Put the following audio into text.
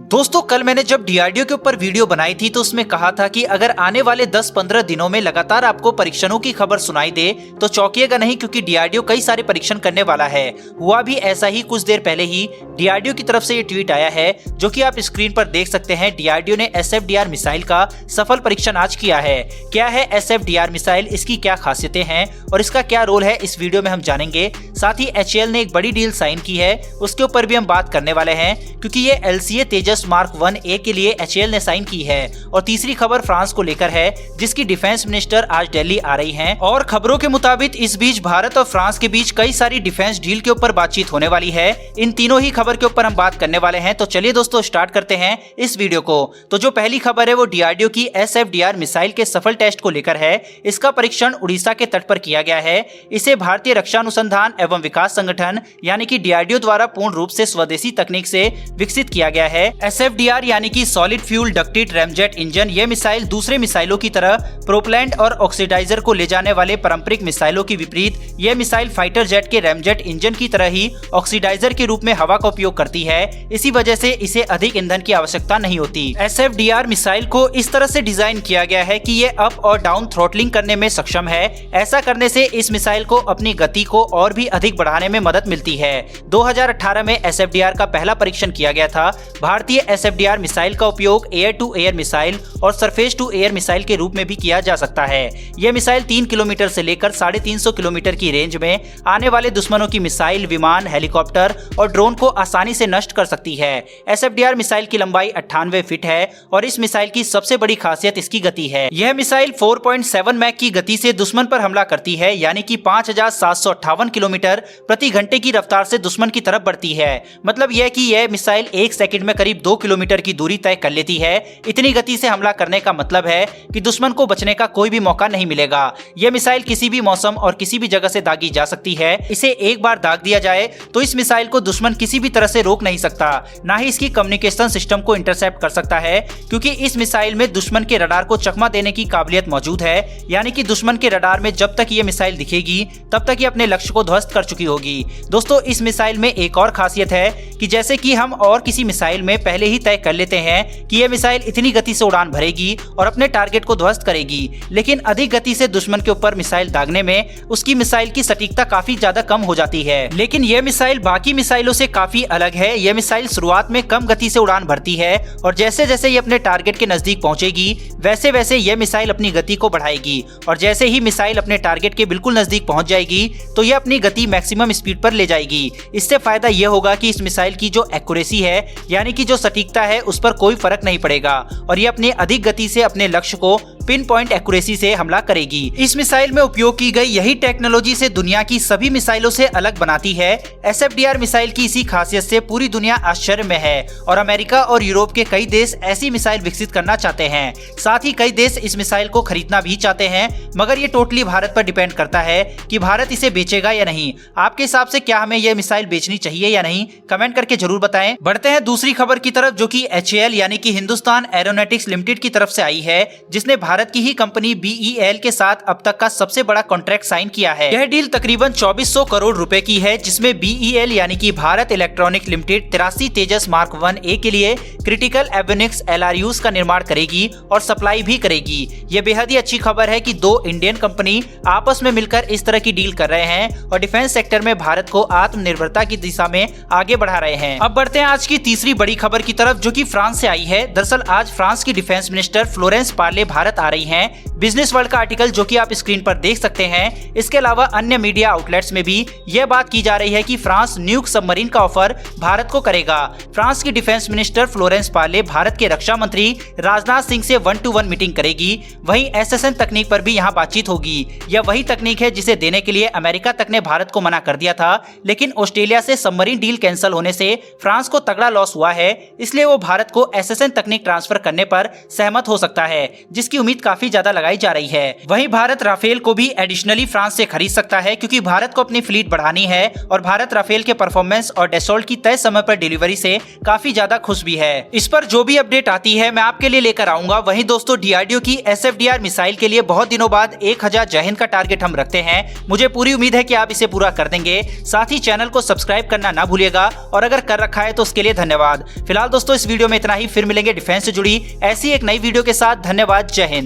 दोस्तों कल मैंने जब डीआरडीओ के ऊपर वीडियो बनाई थी तो उसमें कहा था कि अगर आने वाले 10-15 दिनों में लगातार आपको परीक्षणों की खबर सुनाई दे तो चौंकिएगा नहीं, क्योंकि डीआरडीओ कई सारे परीक्षण करने वाला है। हुआ भी ऐसा ही, कुछ देर पहले ही डीआरडीओ की तरफ से ये ट्वीट आया है जो कि आप स्क्रीन पर देख सकते हैं। डीआरडीओ ने SFDR मिसाइल का सफल परीक्षण आज किया है। क्या है SFDR मिसाइल, इसकी क्या खासियतें हैं और इसका क्या रोल है, इस वीडियो में हम जानेंगे। साथ ही HAL ने एक बड़ी डील साइन की है, उसके ऊपर भी हम बात करने वाले हैं, क्योंकि ये LCA तेजस मार्क 1A के लिए HAL ने साइन की है। और तीसरी खबर फ्रांस को लेकर है, जिसकी डिफेंस मिनिस्टर आज दिल्ली आ रही हैं। और खबरों के मुताबिक इस बीच भारत और फ्रांस के बीच कई सारी डिफेंस डील के ऊपर बातचीत होने वाली है। इन तीनों ही खबर के ऊपर हम बात करने वाले हैं। तो चलिए दोस्तों स्टार्ट करते हैं इस वीडियो को। तो जो पहली खबर है वो डीआरडीओ की SFDR मिसाइल के सफल टेस्ट को लेकर है। इसका परीक्षण उड़ीसा के तट पर किया गया है। इसे भारतीय रक्षा अनुसंधान एवं विकास संगठन यानी कि डीआरडीओ द्वारा पूर्ण रूप से स्वदेशी तकनीक से विकसित किया गया है। SFDR यानी कि solid fuel ducted ramjet engine, यह मिसाइल दूसरे मिसाइलों की तरह प्रोपेलेंट और ऑक्सीडाइजर को ले जाने वाले पारंपरिक मिसाइलों के विपरीत यह मिसाइल फाइटर जेट के रैमजेट इंजन की तरह ही ऑक्सीडाइजर के रूप में हवा का उपयोग करती है। इसी वजह से इसे अधिक ईंधन की आवश्यकता नहीं होती। SFDR मिसाइल को इस तरह से डिजाइन किया गया है कि ये अप और डाउन थ्रॉटलिंग करने में सक्षम है। ऐसा करने से इस मिसाइल को अपनी गति को और भी अधिक बढ़ाने में मदद मिलती है। 2018 में SFDR का पहला परीक्षण किया गया था। भारतीय SFDR मिसाइल का उपयोग एयर टू एयर मिसाइल और सरफेस टू एयर मिसाइल के रूप में भी किया जा सकता है। यह मिसाइल 3 किलोमीटर से लेकर 350 किलोमीटर की रेंज में आने वाले दुश्मनों की मिसाइल, विमान, हेलीकॉप्टर और ड्रोन को आसानी से नष्ट कर सकती है। SFDR मिसाइल की लंबाई 98 फीट है और इस मिसाइल की सबसे बड़ी खासियत इसकी गति है। यह मिसाइल 4.7 मैक की गति से दुश्मन पर हमला करती है, यानी कि 5758 किलोमीटर प्रति घंटे की रफ्तार से दुश्मन की तरफ बढ़ती है। मतलब यह कि यह मिसाइल 1 सेकंड में करीब 2 किलोमीटर की दूरी तय कर लेती है। इतनी गति से हमला करने का मतलब है कि दुश्मन को बचने का कोई भी मौका नहीं मिलेगा। यह मिसाइल किसी भी मौसम और किसी भी जगह से दागी जा सकती है। इसे एक बार दाग दिया जाए तो इस मिसाइल को दुश्मन किसी भी तरह से रोक नहीं सकता, ना ही इसकी कम्युनिकेशन सिस्टम को इंटरसेप्ट कर सकता है, क्योंकि इस मिसाइल में दुश्मन के रडार को चकमा देने की काबिलियत मौजूद है। यानी कि दुश्मन के रडार में जब तक ये मिसाइल दिखेगी तब तक ये अपने लक्ष्य को ध्वस्त कर चुकी होगी। दोस्तों इस मिसाइल में एक और खासियत है कि जैसे कि हम और किसी मिसाइल में पहले ही तय कर लेते हैं कि यह मिसाइल इतनी गति से उड़ान भरेगी और अपने टारगेट को ध्वस्त करेगी, लेकिन अधिक गति से दुश्मन के ऊपर मिसाइल दागने में उसकी मिसाइल की सटीकता काफी ज्यादा कम हो जाती है। लेकिन यह मिसाइल बाकी मिसाइलों से काफी अलग है। यह मिसाइल शुरुआत में कम गति से उड़ान भरती है और जैसे जैसे ये अपने टारगेट के नजदीक पहुंचेगी वैसे वैसे यह मिसाइल अपनी गति को बढ़ाएगी और जैसे ही मिसाइल अपने टारगेट के बिल्कुल नजदीक पहुंच जाएगी तो यह अपनी गति मैक्सिमम स्पीड पर ले जाएगी। इससे फायदा यह होगा कि इस मिसाइल की जो एक्यूरेसी है यानी कि जो सटीकता है उस पर कोई फर्क नहीं पड़ेगा और ये अपनी अधिक गति से अपने लक्ष्य को पिन पॉइंट एक्यूरेसी से हमला करेगी। इस मिसाइल में उपयोग की गई यही टेक्नोलॉजी से दुनिया की सभी मिसाइलों से अलग बनाती है। SFDR मिसाइल की इसी खासियत से पूरी दुनिया आश्चर्य में है और अमेरिका और यूरोप के कई देश ऐसी मिसाइल विकसित करना चाहते हैं। साथ ही कई देश इस मिसाइल को खरीदना भी चाहते हैं, मगर ये टोटली भारत पर डिपेंड करता है कि भारत इसे बेचेगा या नहीं। आपके हिसाब से क्या हमें यह मिसाइल बेचनी चाहिए या नहीं, कमेंट करके जरूर बताएं। बढ़ते हैं दूसरी खबर की तरफ, जो कि HAL यानी कि हिंदुस्तान एरोनॉटिक्स लिमिटेड की तरफ से आई है, जिसने भारत की ही कंपनी BEL के साथ अब तक का सबसे बड़ा कॉन्ट्रैक्ट साइन किया है। यह डील तकरीबन 2400 करोड़ रुपए की है, जिसमें BEL यानी कि भारत इलेक्ट्रॉनिक लिमिटेड 83 तेजस मार्क 1A के लिए क्रिटिकल एवियोनिक्स LRUs का निर्माण करेगी और सप्लाई भी करेगी। यह बेहद ही अच्छी खबर है कि दो इंडियन कंपनी आपस में मिलकर इस तरह की डील कर रहे हैं और डिफेंस सेक्टर में भारत को आत्मनिर्भरता की दिशा में आगे बढ़ा रहे हैं। अब बढ़ते हैं आज की तीसरी बड़ी खबर की तरफ, जो कि फ्रांस से आई है। दरअसल आज फ्रांस की defence minister Florence Parly Bharat आ रही हैं। बिजनेस वर्ल्ड का आर्टिकल जो कि आप स्क्रीन पर देख सकते हैं। इसके अलावा अन्य मीडिया आउटलेट्स में भी यह बात की जा रही है कि फ्रांस न्यूक सबमरीन का ऑफर भारत को करेगा। फ्रांस की defence minister Florence Parly Bharat के रक्षा मंत्री राजनाथ सिंह से 1-to-1 मीटिंग करेगी। वहीं SSN तकनीक पर भी यहाँ बातचीत होगी। यह वही तकनीक है जिसे देने के लिए अमेरिका तक ने भारत को मना कर दिया था, लेकिन ऑस्ट्रेलिया से सबमरीन डील कैंसिल होने से फ्रांस को तगड़ा लॉस हुआ है, इसलिए वो भारत को SSN तकनीक ट्रांसफर करने पर सहमत हो सकता है, जिसकी उम्मीद काफी ज्यादा लगाई जा रही है। वहीं भारत राफेल को भी एडिशनली फ्रांस से खरीद सकता है, क्योंकि भारत को अपनी फ्लीट बढ़ानी है और भारत राफेल के परफॉर्मेंस और डैसॉल्ट की तय समय पर डिलीवरी से काफी ज्यादा खुश भी है। इस पर जो भी अपडेट आती है मैं आपके लिए लेकर आऊंगा। वहीं दोस्तों डीआरडीओ की SFDR मिसाइल के लिए बहुत दिनों बाद 1000 जय हिंद का टारगेट हम रखते हैं। मुझे पूरी उम्मीद है कि आप इसे पूरा कर देंगे। साथ ही चैनल को सब्सक्राइब करना ना भूलिएगा और अगर कर रखा है तो उसके लिए धन्यवाद। फिलहाल दोस्तों इस वीडियो में इतना ही, फिर मिलेंगे डिफेंस से जुड़ी ऐसी एक नई वीडियो के साथ। धन्यवाद, जय हिंद।